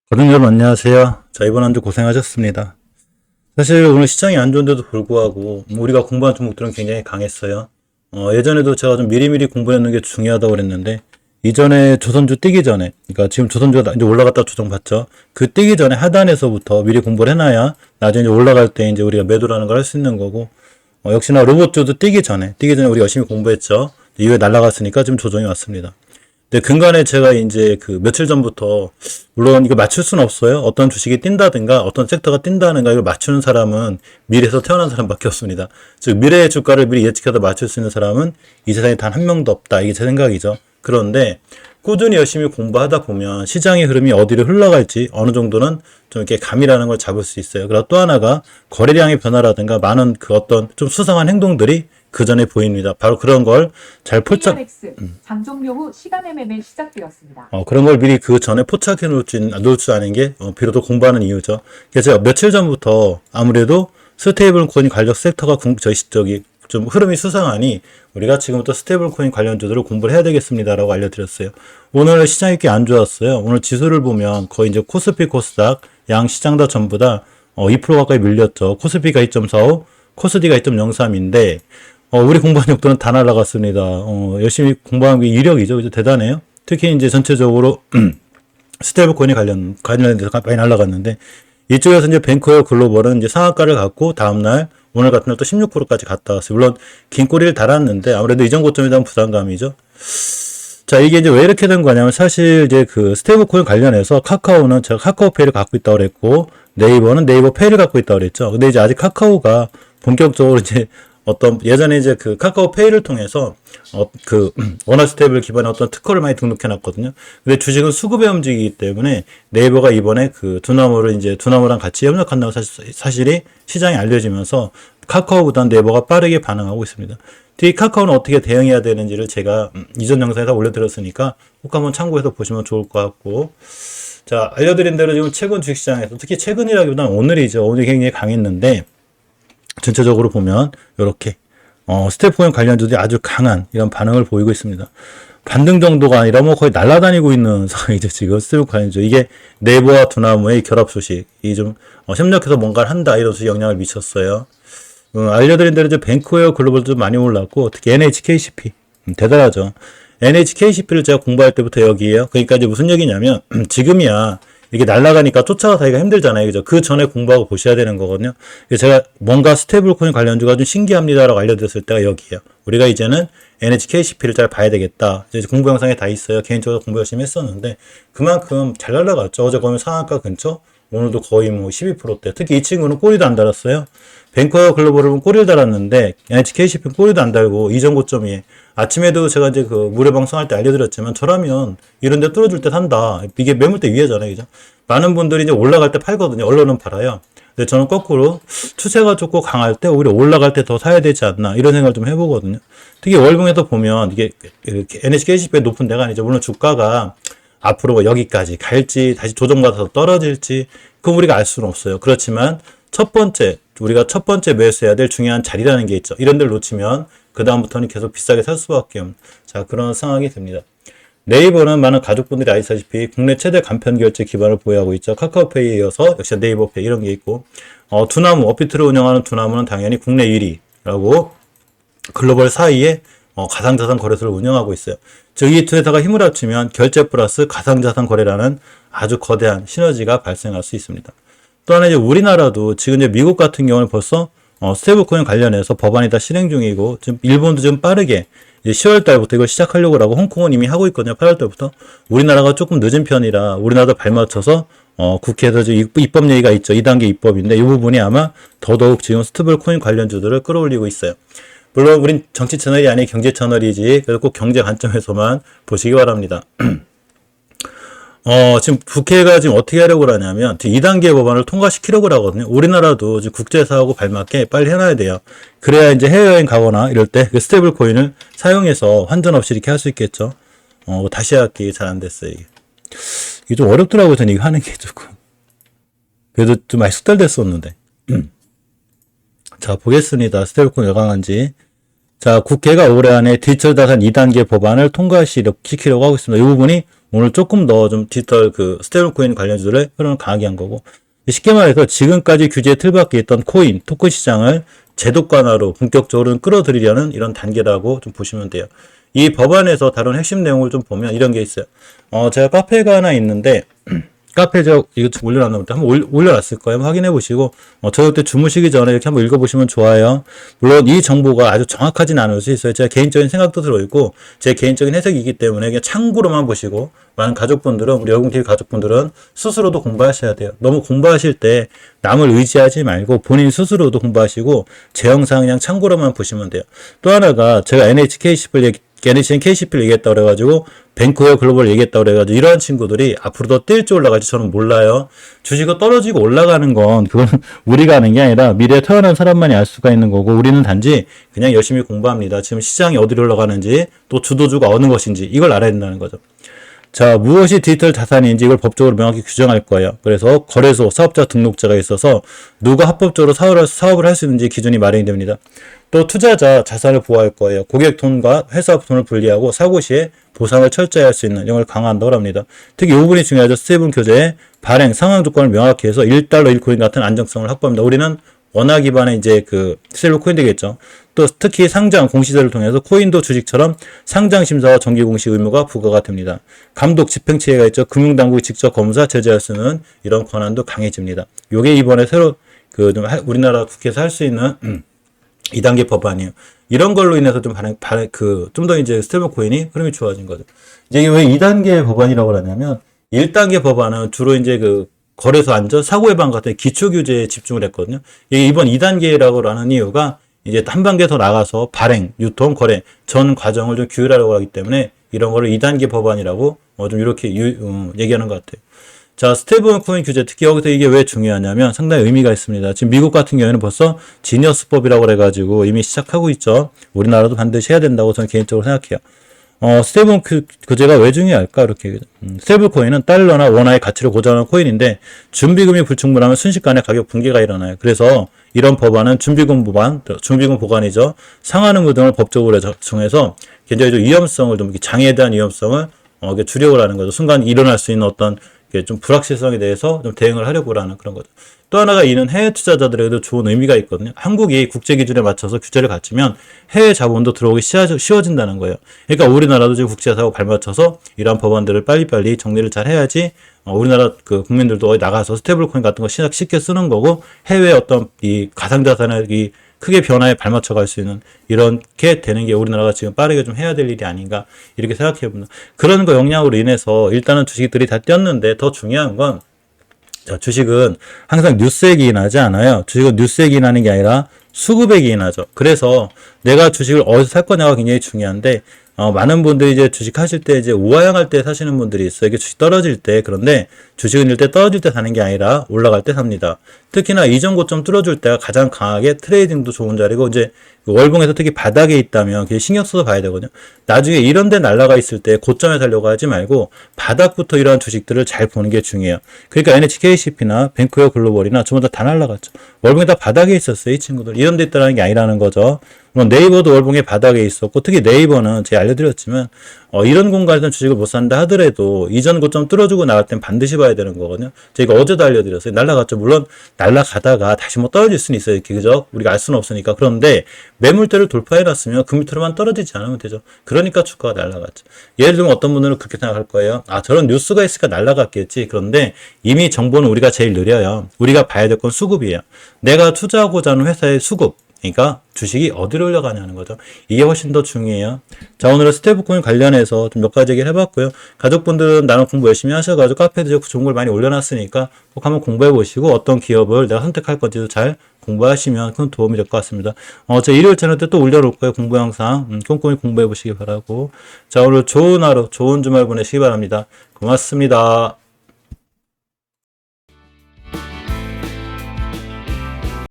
거동 여러분 안녕하세요. 자, 이번 한 주 고생하셨습니다. 사실 오늘 시장이 안 좋은데도 불구하고 우리가 공부한 종목들은 굉장히 강했어요. 예전에도 제가 좀 미리미리 공부해놓는 게 중요하다고 그랬는데 이전에 조선주 뛰기 전에, 그러니까 지금 조선주가 이제 올라갔다 조정받죠. 그 뛰기 전에 하단에서부터 미리 공부를 해놔야 나중에 이제 올라갈 때 이제 우리가 매도라는 걸 할 수 있는 거고, 역시나 로봇주도 뛰기 전에 우리 열심히 공부했죠. 이후에 날아갔으니까 지금 조정이 왔습니다. 근데 근간에 제가 이제 그 며칠 전부터, 물론 이거 맞출 수는 없어요. 어떤 주식이 뛴다든가 어떤 섹터가 뛴다든가 이걸 맞추는 사람은 미래에서 태어난 사람밖에 없습니다. 즉 미래의 주가를 미리 예측해서 맞출 수 있는 사람은 이 세상에 단 한 명도 없다. 이게 제 생각이죠. 그런데 꾸준히 열심히 공부하다 보면 시장의 흐름이 어디로 흘러갈지 어느 정도는 좀 이렇게 감이라는 걸 잡을 수 있어요. 그리고 또 하나가 거래량의 변화라든가 많은 그 어떤 좀 수상한 행동들이 그 전에 보입니다. 바로 그런 걸 잘 포착, 장 종료 후 시간의 매매 시작되었습니다. 그런 걸 미리 그 전에 포착해 놓을 줄 아는 게, 비로소 공부하는 이유죠. 그래서 제가 며칠 전부터 아무래도 스테이블 코인 관련 섹터가 좀 흐름이 수상하니 우리가 지금부터 스테이블 코인 관련주들을 공부를 해야 되겠습니다라고 알려드렸어요. 오늘 시장이 꽤 안 좋았어요. 오늘 지수를 보면 거의 이제 코스피, 코스닥, 양 시장 다 전부 다 2% 가까이 밀렸죠. 코스피가 2.45, 코스디가 2.03인데, 우리 공부한 욕도는 다 날아갔습니다. 열심히 공부한 게 이력이죠. 그죠? 대단해요. 특히 이제 전체적으로 스테이블 코인에 관련돼서 많이 날아갔는데, 이쪽에서 이제 뱅크웨어 글로벌은 이제 상한가를 갖고 다음날 오늘 같은 날 또 16%까지 갔다 왔어요. 물론 긴 꼬리를 달았는데 아무래도 이전 고점에 대한 부담감이죠. 자, 이게 이제 왜 이렇게 된 거냐면, 사실 이제 그 스테이블 코인 관련해서 카카오는 제가 카카오페이를 갖고 있다고 그랬고, 네이버는 네이버 페이를 갖고 있다고 그랬죠. 근데 이제 아직 카카오가 본격적으로 이제 어떤 예전에 이제 그 카카오페이를 통해서 그 원화 스테이블 기반의 어떤 특허를 많이 등록해 놨거든요. 근데 주식은 수급에 움직이기 때문에 네이버가 이번에 그 두나무랑 같이 협력한다고 사실이 시장에 알려지면서 카카오보다는 네이버가 빠르게 반응하고 있습니다. 특히 카카오는 어떻게 대응해야 되는지를 제가 이전 영상에서 올려드렸으니까 꼭 한번 참고해서 보시면 좋을 것 같고, 자, 알려드린 대로 지금 최근 주식시장에서, 특히 최근이라기보다는 오늘이죠. 오늘 굉장히 강했는데 전체적으로 보면 이렇게 스테이블코인 관련주들이 아주 강한 이런 반응을 보이고 있습니다. 반등 정도가 아니라 뭐 거의 날아다니고 있는 상황이죠. 지금 스테이블 관련주, 이게 네이버와 두나무의 결합 소식이 좀 협력해서 뭔가를 한다, 이런 소식 영향을 미쳤어요. 알려드린 대로 이제 뱅크웨어 글로벌도 많이 올랐고, 특히 NHKCP 대단하죠. NHKCP를 제가 공부할 때부터 여기에요. 그러니까 이제 무슨 얘기냐면 지금이야 이게 날아가니까 쫓아가기가 힘들잖아요. 그죠? 그 전에 공부하고 보셔야 되는 거거든요. 제가 뭔가 스테이블 코인 관련주가 좀 신기합니다라고 알려드렸을 때가 여기에요. 우리가 이제는 NHKCP를 잘 봐야 되겠다. 이제 공부 영상에 다 있어요. 개인적으로 공부 열심히 했었는데 그만큼 잘 날아갔죠. 어제 거의 상한가 근처, 오늘도 거의 뭐 12%대. 특히 이 친구는 꼬리도 안 달았어요. 뱅커 글로벌은 꼬리를 달았는데 NHKCP는 꼬리도 안 달고 이전 고점이, 아침에도 제가 이제 그 무료 방송할 때 알려드렸지만, 저라면 이런 데 뚫어줄 때 산다. 이게 매물대 위에잖아요. 그죠? 많은 분들이 이제 올라갈 때 팔거든요. 언론은 팔아요. 근데 저는 거꾸로 추세가 좋고 강할 때 오히려 올라갈 때 더 사야 되지 않나, 이런 생각을 좀 해보거든요. 특히 월봉에서 보면 이게 NHKCP의 높은 데가 아니죠. 물론 주가가 앞으로 여기까지 갈지 다시 조정받아서 떨어질지 그건 우리가 알 수는 없어요. 그렇지만 우리가 첫 번째 매수해야 될 중요한 자리라는 게 있죠. 이런 데를 놓치면 그 다음부터는 계속 비싸게 살 수밖에 없는, 자, 그런 상황이 됩니다. 네이버는 많은 가족분들이 아시다시피 국내 최대 간편 결제 기반을 보유하고 있죠. 카카오페이에 이어서 역시 네이버페이 이런 게 있고, 두나무, 업비트를 운영하는 두나무는 당연히 국내 1위라고 글로벌 4위에 가상자산 거래소를 운영하고 있어요. 즉 이 두 회사가 힘을 합치면 결제 플러스 가상자산 거래라는 아주 거대한 시너지가 발생할 수 있습니다. 또 하나 이제 우리나라도 지금 이제 미국 같은 경우는 벌써 스테이블코인 관련해서 법안이 다 실행 중이고, 지금 일본도 좀 빠르게 이제 10월 달부터 이걸 시작하려고 하고, 홍콩은 이미 하고 있거든요. 8월 달부터. 우리나라가 조금 늦은 편이라 우리나라도 발맞춰서 국회에서 지금 입법 얘기가 있죠. 2단계 입법인데 이 부분이 아마 더더욱 지금 스테이블코인 관련주들을 끌어올리고 있어요. 물론 우린 정치 채널이 아닌 경제 채널이지, 그래서 꼭 경제 관점에서만 보시기 바랍니다. 지금 국회가 지금 어떻게 하려고 하냐면 2단계 법안을 통과시키려고 하거든요. 우리나라도 지금 국제사하고 발맞게 빨리 해놔야 돼요. 그래야 이제 해외여행 가거나 이럴 때 그 스테이블 코인을 사용해서 환전 없이 이렇게 할 수 있겠죠. 다시 하기 잘 안 됐어요, 이게 좀 어렵더라고요. 저는 이거 하는 게 조금. 그래도 좀 많이 숙달됐었는데. 자, 보겠습니다. 스테이블 코인 왜 강한지. 자, 국회가 올해 안에 디지털 자산 2단계 법안을 통과시키려고 하고 있습니다. 이 부분이 오늘 조금 더 좀 디지털 그 스테이블 코인 관련주들의 흐름을 강하게 한 거고, 쉽게 말해서 지금까지 규제 틀 밖에 있던 코인, 토큰 시장을 제도권화로 본격적으로 끌어들이려는 이런 단계라고 좀 보시면 돼요. 이 법안에서 다룬 핵심 내용을 좀 보면 이런 게 있어요. 제가 카페가 하나 있는데, 카페 이거 올려놨는데 한번 올려놨을 거예요. 한번 확인해 보시고, 저녁 때 주무시기 전에 이렇게 한번 읽어보시면 좋아요. 물론 이 정보가 아주 정확하진 않을 수 있어요. 제 개인적인 생각도 들어있고, 제 개인적인 해석이기 때문에 그냥 참고로만 보시고, 많은 가족분들은, 우리 열공TV 가족분들은 스스로도 공부하셔야 돼요. 너무 공부하실 때 남을 의지하지 말고 본인 스스로도 공부하시고, 제 영상 그냥 참고로만 보시면 돼요. 또 하나가 제가 NHKCP를 얘기했다고 그래가지고 뱅크웨어 글로벌 얘기했다고 그래가지고 이러한 친구들이 앞으로 더 뛸지 올라갈지 저는 몰라요. 주식이 떨어지고 올라가는 건 그건 우리가 아는 게 아니라 미래에 태어난 사람만이 알 수가 있는 거고, 우리는 단지 그냥 열심히 공부합니다. 지금 시장이 어디로 올라가는지, 또 주도주가 어느 것인지 이걸 알아야 된다는 거죠. 자, 무엇이 디지털 자산인지 이걸 법적으로 명확히 규정할 거예요. 그래서 거래소, 사업자 등록자가 있어서 누가 합법적으로 사업을 할 수 있는지 기준이 마련이 됩니다. 또 투자자 자산을 보호할 거예요. 고객 돈과 회사 돈을 분리하고 사고 시에 보상을 철저히 할 수 있는 이런 걸 강화한다고 합니다. 특히 이 부분이 중요하죠. 스테이블 규제의 발행, 상황 조건을 명확히 해서 1달러 1코인 같은 안정성을 확보합니다. 우리는 원화 기반의 이제 그 스테이블 코인 되겠죠. 또 특히 상장 공시제를 통해서 코인도 주식처럼 상장 심사와 정기 공시 의무가 부과가 됩니다. 감독 집행 체계가 있죠. 금융당국이 직접 검사 제재할 수 있는 이런 권한도 강해집니다. 요게 이번에 새로 우리나라 국회에서 할 수 있는 2단계 법안이에요. 이런 걸로 인해서 좀 좀 더 이제 스테이블 코인이 흐름이 좋아진 거죠. 이제 왜 2단계 법안이라고 하냐면 1단계 법안은 주로 이제 그 거래소 안전, 사고 예방 같은 기초 규제에 집중을 했거든요. 이번 2단계라고 하는 이유가 이제 한 단계 더 나가서 발행, 유통, 거래 전 과정을 좀 규율하려고 하기 때문에 이런 거를 2단계 법안이라고 좀 이렇게 얘기하는 것 같아요. 자, 스테이블 코인 규제, 특히 여기서 이게 왜 중요하냐면 상당히 의미가 있습니다. 지금 미국 같은 경우에는 벌써 지니어스법이라고 그래가지고 이미 시작하고 있죠. 우리나라도 반드시 해야 된다고 저는 개인적으로 생각해요. 스테이블 규제가 왜 중요할까? 이렇게. 스테이블 코인은 달러나 원화의 가치를 고정하는 코인인데 준비금이 불충분하면 순식간에 가격 붕괴가 일어나요. 그래서 이런 법안은 준비금 보관이죠. 상환의무 등을 법적으로 정해서 굉장히 좀 위험성을 좀 장애에 대한 위험성을 줄여고 하는 거죠. 순간 일어날 수 있는 어떤 좀 불확실성에 대해서 좀 대응을 하려고 하는 그런 거죠. 또 하나가 이는 해외 투자자들에게도 좋은 의미가 있거든요. 한국이 국제 기준에 맞춰서 규제를 갖추면 해외 자본도 들어오기 쉬워진다는 거예요. 그러니까 우리나라도 지금 국제사고 발맞춰서 이러한 법안들을 빨리빨리 정리를 잘 해야지 우리나라 그 국민들도 어디 나가서 스테이블 코인 같은 거 쉽게 쓰는 거고, 해외 어떤 이 가상자산의 이 크게 변화에 발맞춰 갈 수 있는 이렇게 되는 게 우리나라가 지금 빠르게 좀 해야 될 일이 아닌가 이렇게 생각해 봅니다. 그런 거 영향으로 인해서 일단은 주식들이 다 뛰었는데, 더 중요한 건 자, 주식은 항상 뉴스에 기인하지 않아요. 주식은 뉴스에 기인하는 게 아니라 수급에 기인하죠. 그래서 내가 주식을 어디서 살 거냐가 굉장히 중요한데, 많은 분들이 이제 주식 하실 때 이제 우하향할 때 사시는 분들이 있어요. 이게 주식 떨어질 때. 그런데 주식은 일대 떨어질 때 사는 게 아니라 올라갈 때 삽니다. 특히나 이전 고점 뚫어줄 때가 가장 강하게 트레이딩도 좋은 자리고, 이제 월봉에서 특히 바닥에 있다면 그게 신경 써서 봐야 되거든요. 나중에 이런 데 날라가 있을 때 고점에 살려고 하지 말고 바닥부터 이러한 주식들을 잘 보는 게 중요해요. 그러니까 NHKCP나 뱅크웨어 글로벌이나 전부 다 날라갔죠. 월봉에 다 바닥에 있었어요. 이 친구들. 이런 데 있다는 게 아니라는 거죠. 물론 네이버도 월봉의 바닥에 있었고, 특히 네이버는 제가 알려드렸지만 이런 공간에서 주식을 못 산다 하더라도 이전 고점 뚫어주고 나갈 땐 반드시 봐야 되는 거거든요. 제가 어제도 알려드렸어요. 날라갔죠. 물론 날라가다가 다시 뭐 떨어질 수는 있어요. 그죠? 우리가 알 수는 없으니까. 그런데 매물대를 돌파해놨으면 그 밑으로만 떨어지지 않으면 되죠. 그러니까 주가가 날라갔죠. 예를 들면 어떤 분들은 그렇게 생각할 거예요. 아, 저런 뉴스가 있으니까 날라갔겠지. 그런데 이미 정보는 우리가 제일 느려요. 우리가 봐야 될 건 수급이에요. 내가 투자하고자 하는 회사의 수급, 그러니까 주식이 어디로 올라가냐는 거죠. 이게 훨씬 더 중요해요. 자, 오늘은 스테이블 코인 관련해서 좀 몇 가지 얘기를 해봤고요. 가족분들은 나는 공부 열심히 하셔가지고 카페에도 좋은 걸 많이 올려놨으니까 꼭 한번 공부해 보시고 어떤 기업을 내가 선택할 건지도 잘 공부하시면 큰 도움이 될 것 같습니다. 제 일요일 채널 때 또 올려놓을 거예요. 공부 영상. 꼼꼼히 공부해 보시기 바라고. 자, 오늘 좋은 하루, 좋은 주말 보내시기 바랍니다. 고맙습니다.